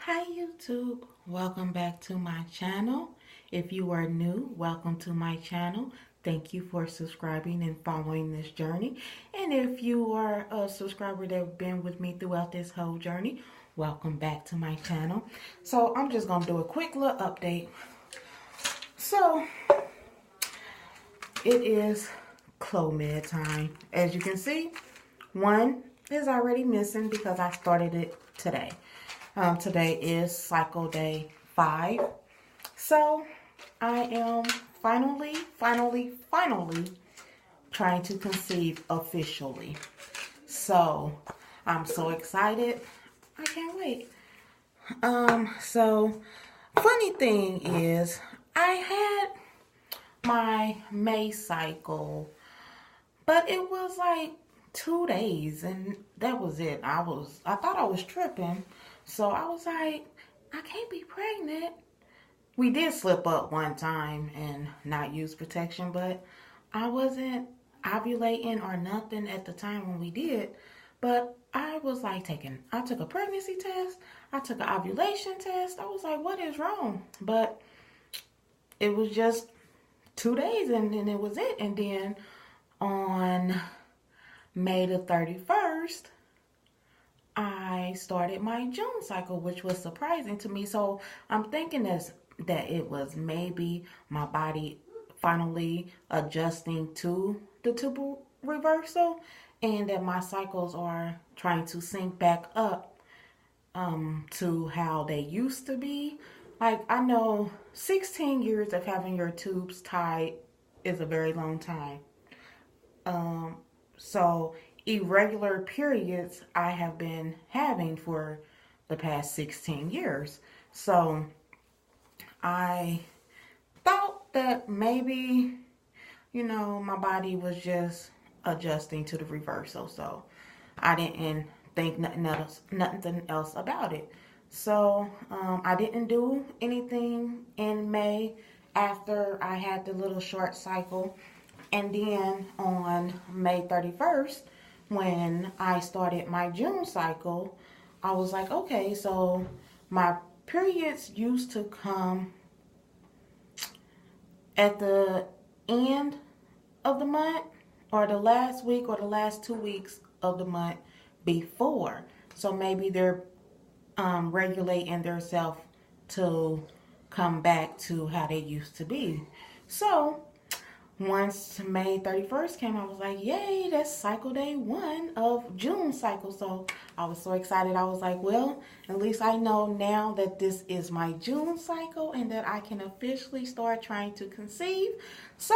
Hi YouTube, welcome back to my channel. If you are new, welcome to my channel. Thank you for subscribing and following this journey. And if you are a subscriber that have been with me throughout this whole journey, welcome back to my channel. So I'm just gonna do a quick little update. So it is clomid time. As you can see, one is already missing because I started it today. Today is cycle day 5. So I am finally trying to conceive officially. So I'm so excited. I can't wait. So funny thing is I had my May cycle, but it was like 2 days and that was it. I thought I was tripping. So I was like, I can't be pregnant. We did slip up one time and not use protection, but I wasn't ovulating or nothing at the time when we did. But I was like I took a pregnancy test. I took an ovulation test. I was like, what is wrong? But it was just 2 days and then it was it. And then on May the 31st, I started my June cycle, which was surprising to me. So I'm thinking that it was maybe my body finally adjusting to the tubal reversal and that my cycles are trying to sync back up to how they used to be. Like, I know 16 years of having your tubes tied is a very long time. So irregular periods I have been having for the past 16 years. So I thought that maybe, my body was just adjusting to the reversal. So I didn't think nothing else about it. So I didn't do anything in May after I had the little short cycle. And then on May 31st, when I started my June cycle, I was like, okay, so my periods used to come at the end of the month or the last week or the last 2 weeks of the month before. So maybe they're regulating themselves to come back to how they used to be. So once May 31st came, I was like, yay, that's cycle day 1 of June cycle. So I was so excited. I was like, well, at least I know now that this is my June cycle and that I can officially start trying to conceive. So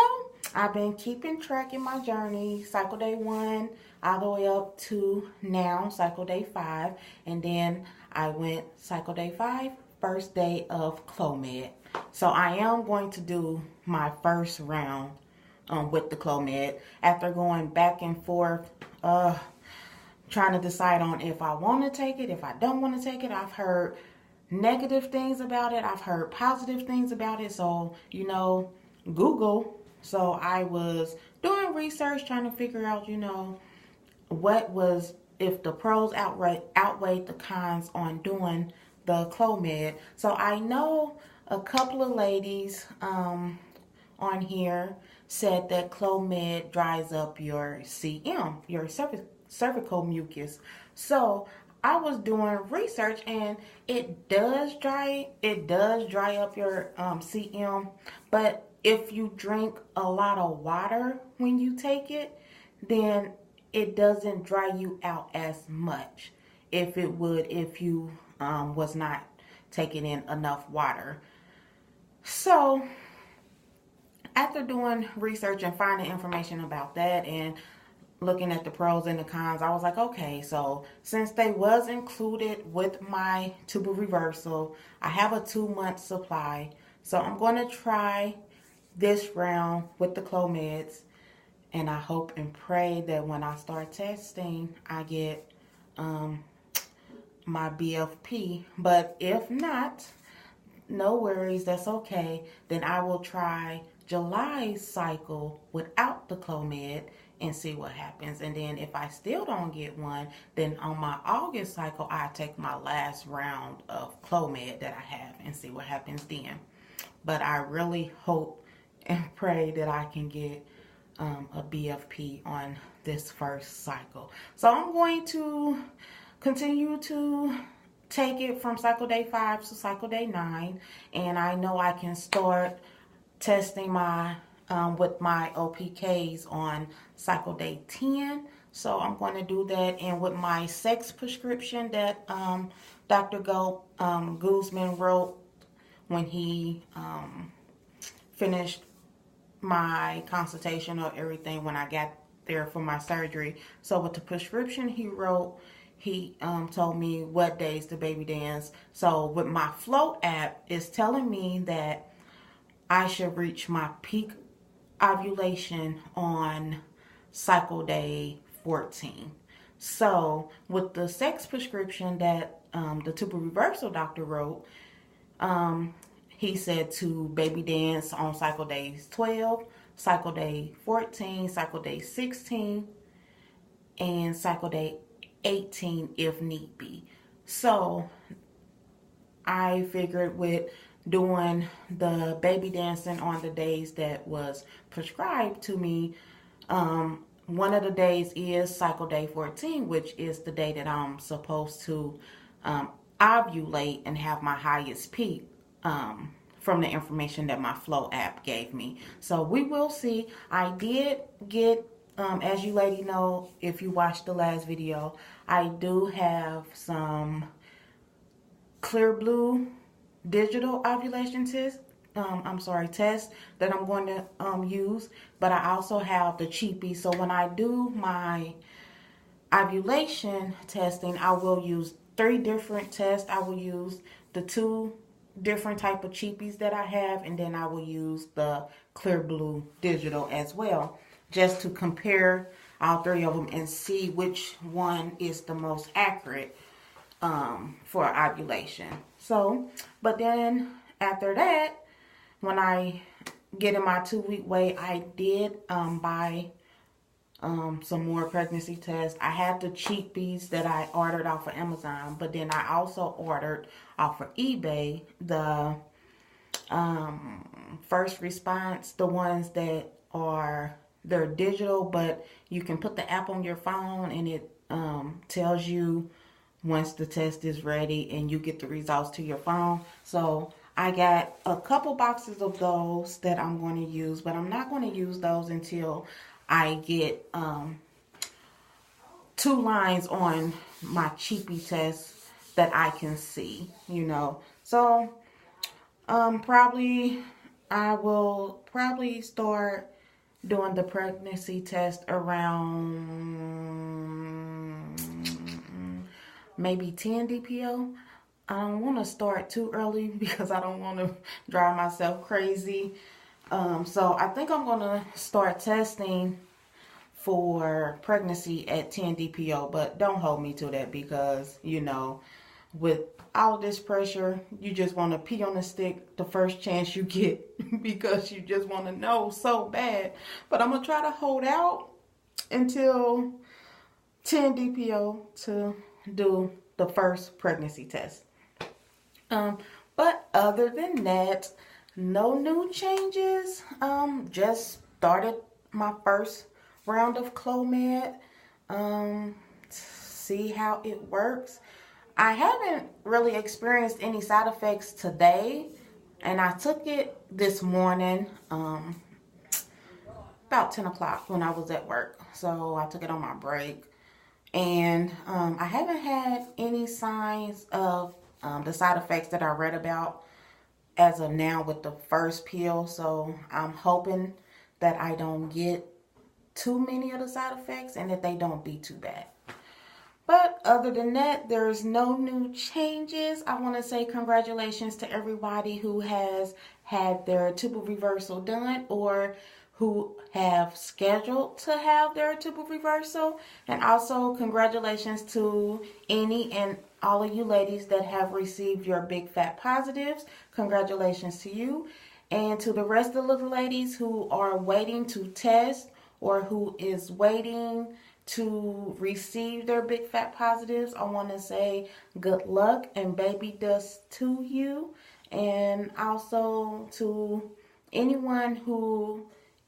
I've been keeping track in my journey, cycle day 1 all the way up to now, cycle day 5. And then I went cycle day 5, first day of clomid. So I am going to do my first round with the clomid after going back and forth trying to decide on if I want to take it, if I don't want to take it. I've heard negative things about it, I've heard positive things about it. So Google. So I was doing research trying to figure out what was, if the pros outweighed the cons on doing the clomid. So I know a couple of ladies on here said that clomid dries up your CM, your cervical mucus. So I was doing research and it does dry up your CM, but if you drink a lot of water when you take it, then it doesn't dry you out as much if it would if you was not taking in enough water. So after doing research and finding information about that and looking at the pros and the cons, I was like, okay, so since they was included with my tubal reversal, I have a 2-month supply. So I'm going to try this round with the clomids, and I hope and pray that when I start testing, I get my BFP. But if not, no worries, that's okay. Then I will try July's cycle without the clomid, and see what happens. And then if I still don't get one, then on my August cycle, I take my last round of clomid that I have and see what happens then. But I really hope and pray that I can get a BFP on this first cycle. So I'm going to continue to take it from cycle day 5 to cycle day 9, and I know I can start testing my with my OPKs on cycle day 10. So I'm going to do that, and with my sex prescription that Dr. Guzman wrote when he finished my consultation or everything when I got there for my surgery. So with the prescription he wrote, he told me what days to baby dance. So with my Float app, it's telling me that I should reach my peak ovulation on cycle day 14. So with the sex prescription that the tubal reversal doctor wrote, he said to baby dance on cycle days 12, cycle day 14, cycle day 16, and cycle day 18 if need be. So I figured with doing the baby dancing on the days that was prescribed to me, one of the days is cycle day 14, which is the day that I'm supposed to ovulate and have my highest peak. From the information that my Flow app gave me. So we will see. I did get, as you lady know, if you watched the last video, I do have some clear blue digital ovulation test that I'm going to use, but I also have the cheapie. So when I do my ovulation testing, I will use 3 different tests. I will use the 2 different type of cheapies that I have, and then I will use the clear blue digital as well, just to compare all 3 of them and see which one is the most accurate for ovulation. So, but then after that, when I get in my 2-week weigh, I did buy some more pregnancy tests. I have the cheapies that I ordered off of Amazon, but then I also ordered off of eBay the first response, the ones that they're digital, but you can put the app on your phone and it tells you once the test is ready and you get the results to your phone. So I got a couple boxes of those that I'm going to use, but I'm not going to use those until I get 2 lines on my cheapie test that I can see, you know. So I will probably start doing the pregnancy test around maybe 10 DPO. I don't want to start too early because I don't want to drive myself crazy. So I think I'm going to start testing for pregnancy at 10 DPO, but don't hold me to that because, you know, with all this pressure, you just want to pee on the stick the first chance you get because you just want to know so bad. But I'm going to try to hold out until 10 DPO to do the first pregnancy test. But other than that, no new changes. Just started my first round of clomid. See how it works. I haven't really experienced any side effects today, and I took it this morning about 10 o'clock when I was at work. So I took it on my break, and I haven't had any signs of the side effects that I read about as of now with the first pill. So I'm hoping that I don't get too many of the side effects and that they don't be too bad. But other than that, there's no new changes. I want to say congratulations to everybody who has had their tubal reversal done or who have scheduled to have their tubal reversal. And also congratulations to any and all of you ladies that have received your big fat positives. Congratulations to you. And to the rest of the ladies who are waiting to test or who is waiting to receive their big fat positives, I want to say good luck and baby dust to you. And also to anyone who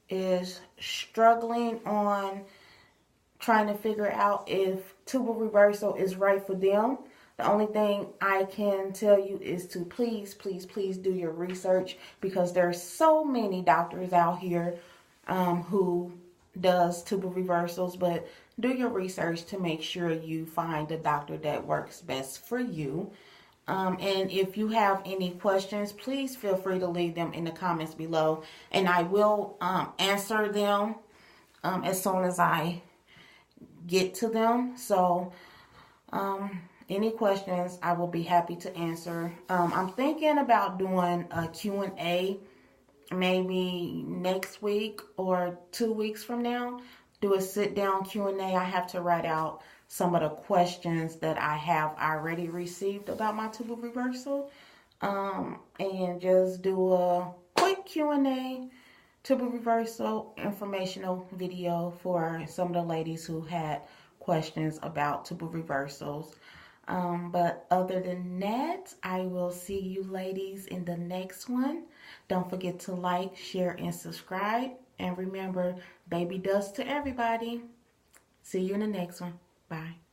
is struggling on trying to figure out if tubal reversal is right for them. The only thing I can tell you is to please, please, please do your research, because there's so many doctors out here who does tubal reversals, but do your research to make sure you find the doctor that works best for you. And if you have any questions, please feel free to leave them in the comments below, and I will answer them as soon as I get to them. So any questions, I will be happy to answer. I'm thinking about doing a Q&A maybe next week or 2 weeks from now. Do a sit down Q&A. I have to write out some of the questions that I have already received about my tubal reversal, and just do a quick Q&A tubal reversal informational video for some of the ladies who had questions about tubal reversals. But other than that, I will see you ladies in the next one. Don't forget to like, share, and subscribe. And remember, baby dust to everybody. See you in the next one. Bye.